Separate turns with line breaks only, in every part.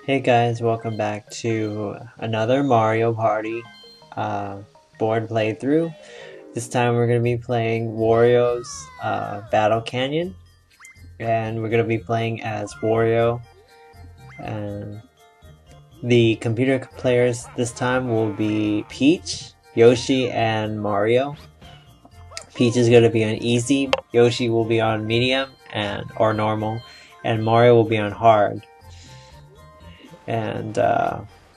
Hey guys, welcome back to another Mario Party board playthrough. This time we're going to be playing Wario's Battle Canyon, and we're going to be playing as Wario. And the computer players this time will be Peach, Yoshi, and Mario. Peach is going to be on easy, Yoshi will be on medium or normal, and Mario will be on hard. And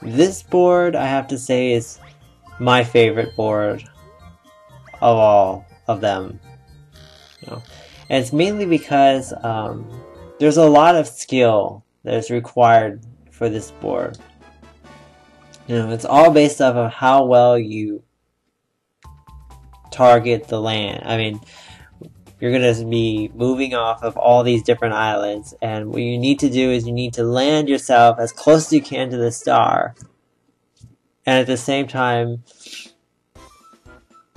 this board, I have to say, is my favorite board of all of them. And it's mainly because there's a lot of skill that's required for this board. It's all based off of how well you target the land. I mean, you're going to be moving off of all these different islands, and what you need to do is you need to land yourself as close as you can to the star, and at the same time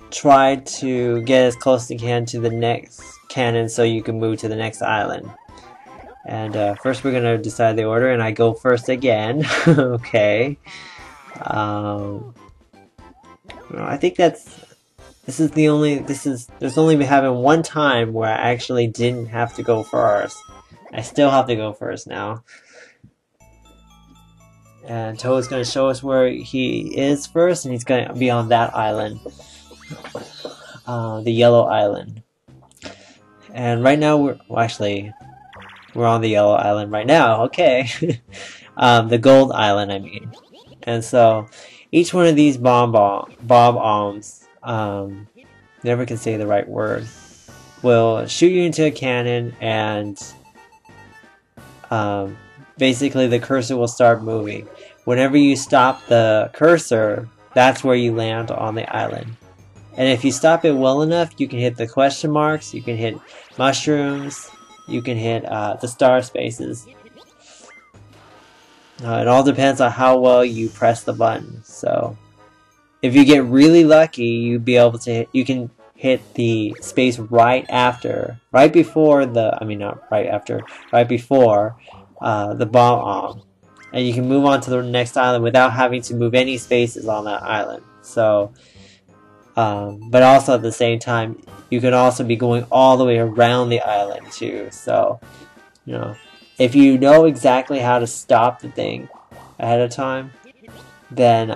try to get as close as you can to the next cannon so you can move to the next island. And first we're going to decide the order, and I go first again. Okay. I think there's only been having one time where I actually didn't have to go first. I still have to go first now. And Toad's going to show us where he is first, and he's going to be on that island. The yellow island. And right now we're on the yellow island right now, okay. The gold island, I mean. And so, each one of these bob-ombs, never can say the right word, will shoot you into a cannon, and basically the cursor will start moving. Whenever you stop the cursor, that's where you land on the island. And if you stop it well enough, you can hit the question marks, you can hit mushrooms, you can hit the star spaces. It all depends on how well you press the button. So if you get really lucky, you can hit the space right before the bomb, and you can move on to the next island without having to move any spaces on that island. So, but also at the same time, you can also be going all the way around the island too. So, if you know exactly how to stop the thing ahead of time, then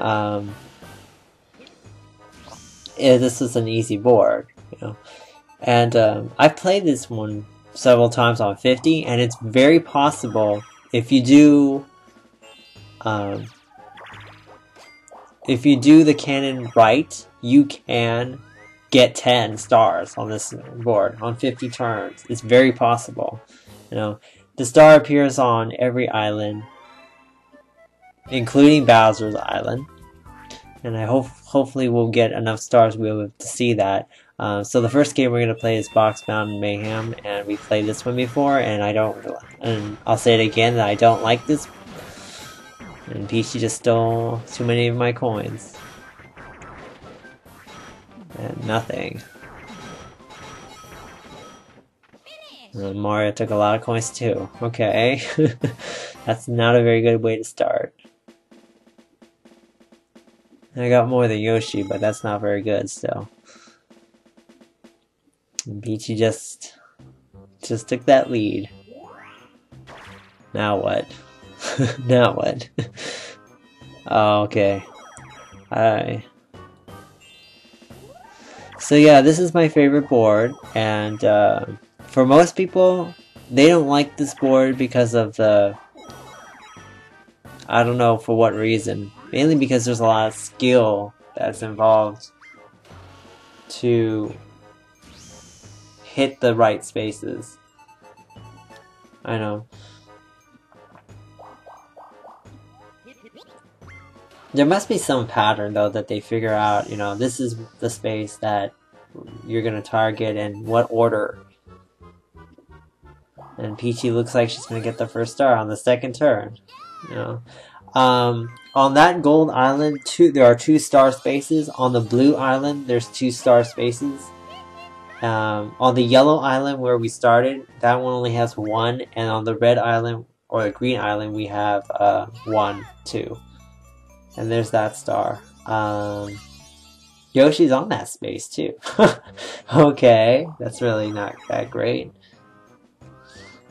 this is an easy board, And I've played this one several times on 50, and it's very possible if you do the cannon right, you can get 10 stars on this board on 50 turns. It's very possible. The star appears on every island, including Bowser's Island. And I hopefully we'll get enough stars to be able to see that. So the first game we're going to play is Found Mayhem, and we played this one before, and I'll say it again, that I don't like this. And Peachy just stole too many of my coins. And nothing. And Mario took a lot of coins too. Okay. That's not a very good way to start. I got more than Yoshi, but that's not very good still. And Peachy just took that lead. Now what? Now what? Oh, okay. So yeah, this is my favorite board, and for most people, they don't like this board because of I don't know for what reason. Mainly because there's a lot of skill that's involved to hit the right spaces. I know. There must be some pattern though that they figure out, this is the space that you're gonna target and what order. And Peachy looks like she's gonna get the first star on the second turn. On that gold island, there are 2 star spaces. On the blue island, there's 2 star spaces. On the yellow island where we started, that one only has 1, and on the red island or the green island, we have 1, 2. And there's that star. Yoshi's on that space too. Okay, that's really not that great.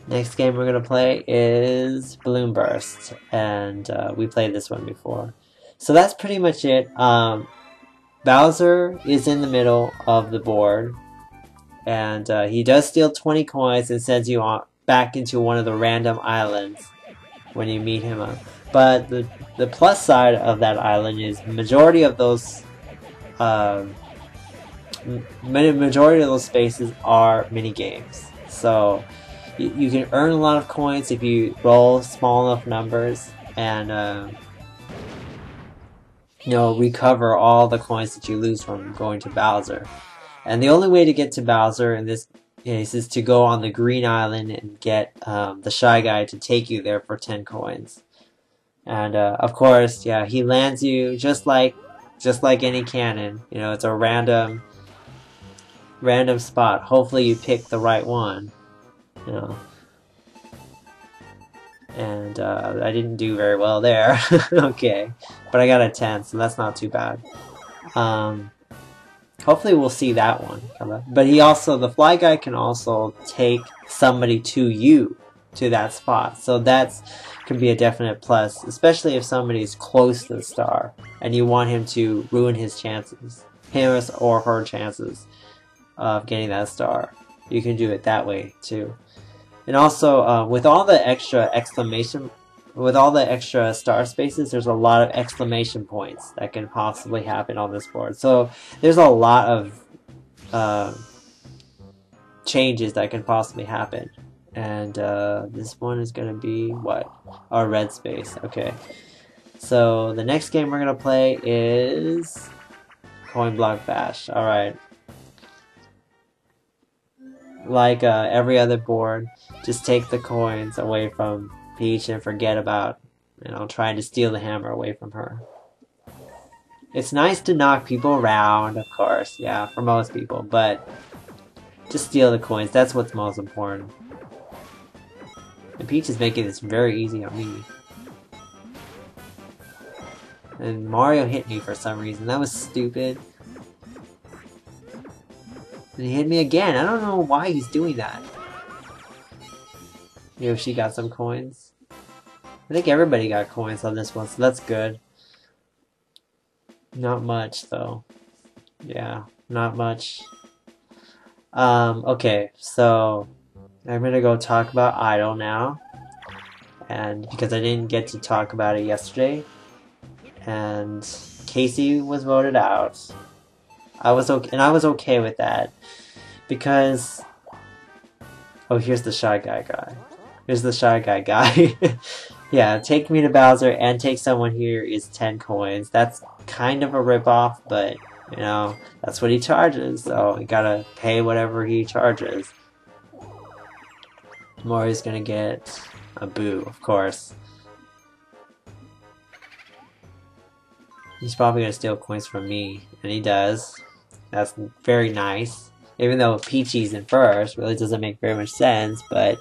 Next game we're gonna play is Balloon Burst, and we played this one before. So that's pretty much it. Bowser is in the middle of the board, and he does steal 20 coins and sends you on back into one of the random islands when you meet him up. But the plus side of that island is majority of those spaces are mini games. So you can earn a lot of coins if you roll small enough numbers and you know, recover all the coins that you lose from going to Bowser. And the only way to get to Bowser in this case is to go on the green island and get the Shy Guy to take you there for 10 coins. And of course, yeah, he lands you just like any cannon. You know, it's a random spot. Hopefully you pick the right one. You know. And I didn't do very well there. Okay, but I got a 10, so that's not too bad. Hopefully we'll see that one come up. But the Fly Guy can also take somebody to you to that spot. So that's can be a definite plus, especially if somebody's close to the star and you want him to ruin his chances, him or her chances of getting that star. You can do it that way too. And also, with all the extra star spaces, there's a lot of exclamation points that can possibly happen on this board. So there's a lot of changes that can possibly happen. And this one is going to be what? Our red space. Okay. So the next game we're going to play is Coin Block Bash. Alright. Like every other board, just take the coins away from Peach and forget about, you know, trying to steal the hammer away from her. It's nice to knock people around, of course, yeah, for most people, but just steal the coins. That's what's most important. And Peach is making this very easy on me. And Mario hit me for some reason. That was stupid. And he hit me again. I don't know why he's doing that. Yoshi got some coins. I think everybody got coins on this one, so that's good. Not much, though. Yeah, not much. Okay, so I'm gonna go talk about Idol now. And because I didn't get to talk about it yesterday. And Casey was voted out. I was okay with that. Because oh, here's the Shy Guy guy. Here's the Shy Guy guy. Yeah, take me to Bowser and take someone here is 10 coins. That's kind of a ripoff, but you know, that's what he charges, so you gotta pay whatever he charges. Mario's gonna get a boo, of course. He's probably gonna steal coins from me, and he does. That's very nice. Even though Peachy's in first, really doesn't make very much sense, but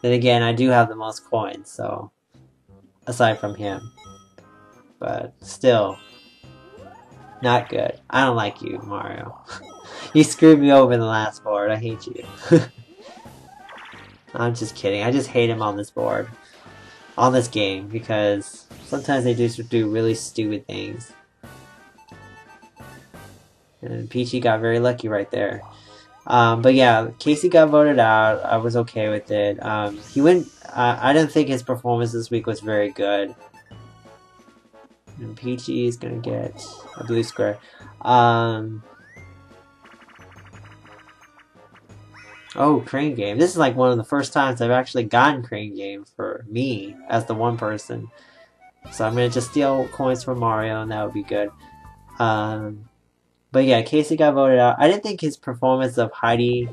then again, I do have the most coins, so aside from him. But still, not good. I don't like you, Mario. You screwed me over in the last board. I hate you. I'm just kidding. I just hate him on this board. On this game, because sometimes they do really stupid things. And Peachy got very lucky right there. But yeah, Casey got voted out. I was okay with it. He went. I didn't think his performance this week was very good. And Peachy is gonna get a blue square. Oh, Crane Game. This is like one of the first times I've actually gotten Crane Game for me as the one person. So I'm gonna just steal coins from Mario, and that would be good. But yeah, Casey got voted out. I didn't think his performance of Heidi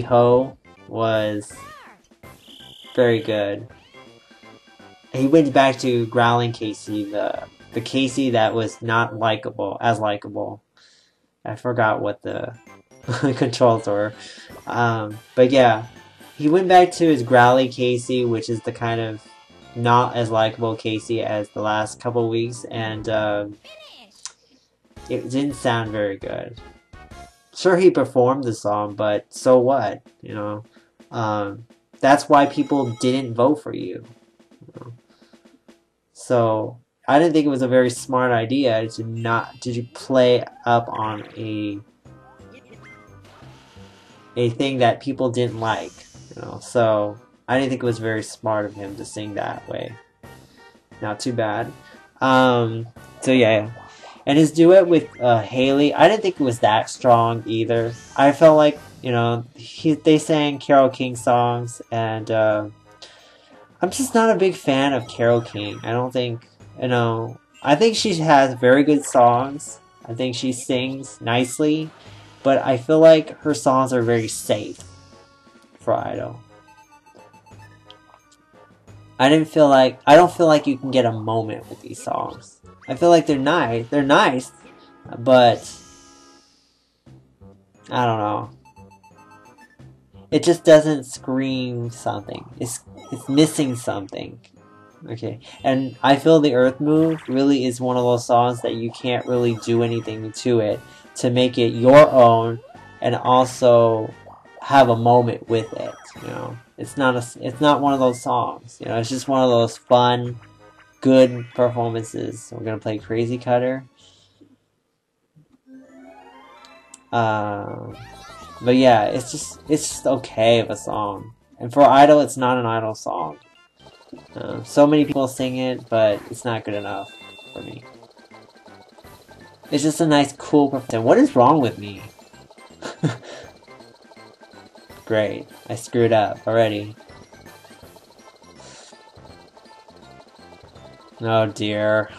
Ho was very good. He went back to growling Casey, the Casey that was not as likable. I forgot what the controls were. But yeah, he went back to his growly Casey, which is the kind of not as likable Casey as the last couple weeks, and it didn't sound very good. Sure, he performed the song, but so what? You know, that's why people didn't vote for you. You know? So I didn't think it was a very smart idea to play up on a thing that people didn't like. You know, so I didn't think it was very smart of him to sing that way. Not too bad. So yeah. And his duet with Haley, I didn't think it was that strong either. I felt like, you know, they sang Carole King songs, and I'm just not a big fan of Carole King. I don't think, you know, I think she has very good songs. I think she sings nicely, but I feel like her songs are very safe for Idol. I don't feel like you can get a moment with these songs. I feel like they're nice, but I don't know. It just doesn't scream something. It's missing something. Okay, and I feel the Earth Move really is one of those songs that you can't really do anything to it to make it your own, and also have a moment with it. You know, it's not one of those songs. You know, it's just one of those fun, good performances. We're gonna play Crazy Cutter. But yeah, it's just okay of a song. And for Idol, it's not an Idol song. So many people sing it, but it's not good enough for me. It's just a nice, cool performance. What is wrong with me? Great, I screwed up already. Oh dear.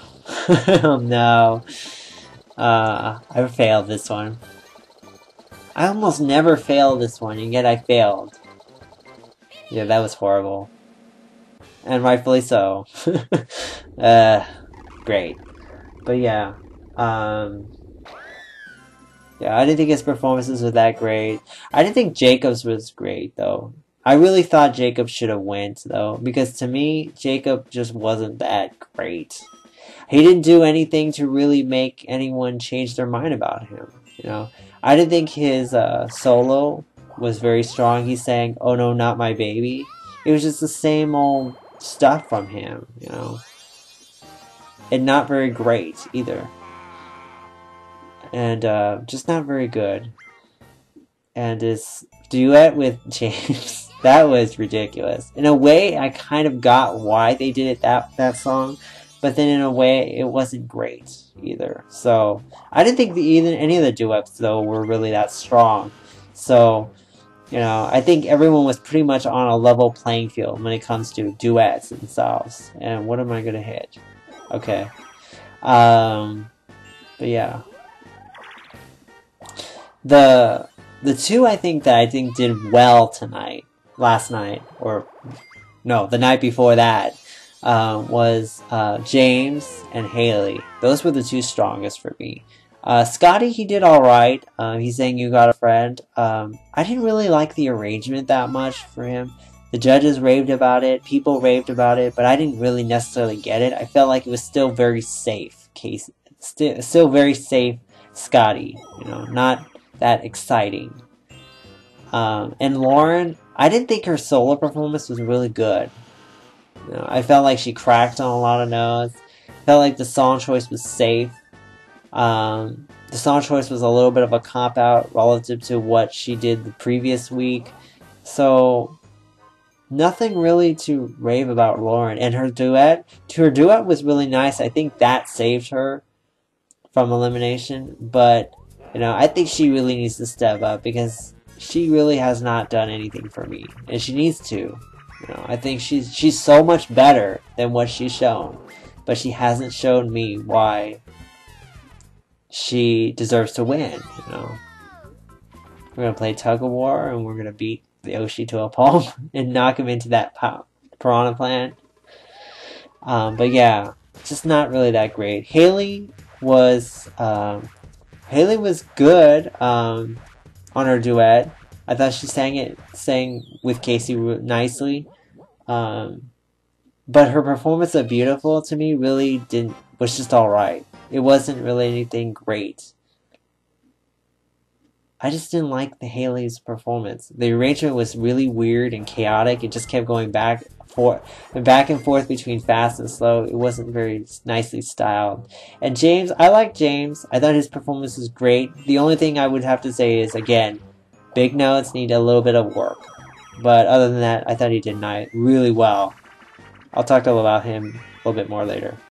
Oh no. I failed this one. I almost never fail this one, and yet I failed. Yeah, that was horrible. And rightfully so. Great. But yeah. Yeah, I didn't think his performances were that great. I didn't think Jacob's was great, though. I really thought Jacob should have went, though, because to me, Jacob just wasn't that great. He didn't do anything to really make anyone change their mind about him, you know. I didn't think his solo was very strong. He sang, "Oh no, not my baby." It was just the same old stuff from him, you know. And not very great, either. And just not very good. And his duet with James, that was ridiculous. In a way, I kind of got why they did it that song, but then in a way, it wasn't great either. So I didn't think any of the duets though were really that strong. So you know, I think everyone was pretty much on a level playing field when it comes to duets themselves. And what am I gonna hit? Okay. But yeah. The two I think did well last night, or no, the night before that, was James and Haley. Those were the two strongest for me. Scotty, he did alright. He's saying "You Got a Friend." I didn't really like the arrangement that much for him. The judges raved about it, people raved about it, but I didn't really necessarily get it. I felt like it was still very safe, still very safe Scotty, you know, not that exciting. And Lauren, I didn't think her solo performance was really good. You know, I felt like she cracked on a lot of notes. Felt like the song choice was safe. The song choice was a little bit of a cop-out relative to what she did the previous week. So, nothing really to rave about Lauren. And her duet was really nice. I think that saved her from elimination. But, you know, I think she really needs to step up because she really has not done anything for me. And she needs to. You know, I think she's so much better than what she's shown. But she hasn't shown me why she deserves to win, you know. We're going to play tug of war, and we're going to beat Yoshi to a pulp and knock him into that piranha plant. But yeah, just not really that great. Haley was good on her duet. I thought she sang with Casey nicely. But her performance of Beautiful to me really was just alright. It wasn't really anything great. I just didn't like the Haley's performance. The arrangement was really weird and chaotic. It just kept going back and forth between fast and slow. It wasn't very nicely styled. And James, I like James. I thought his performance was great. The only thing I would have to say is, again, big notes need a little bit of work. But other than that, I thought he did really well. I'll talk about him a little bit more later.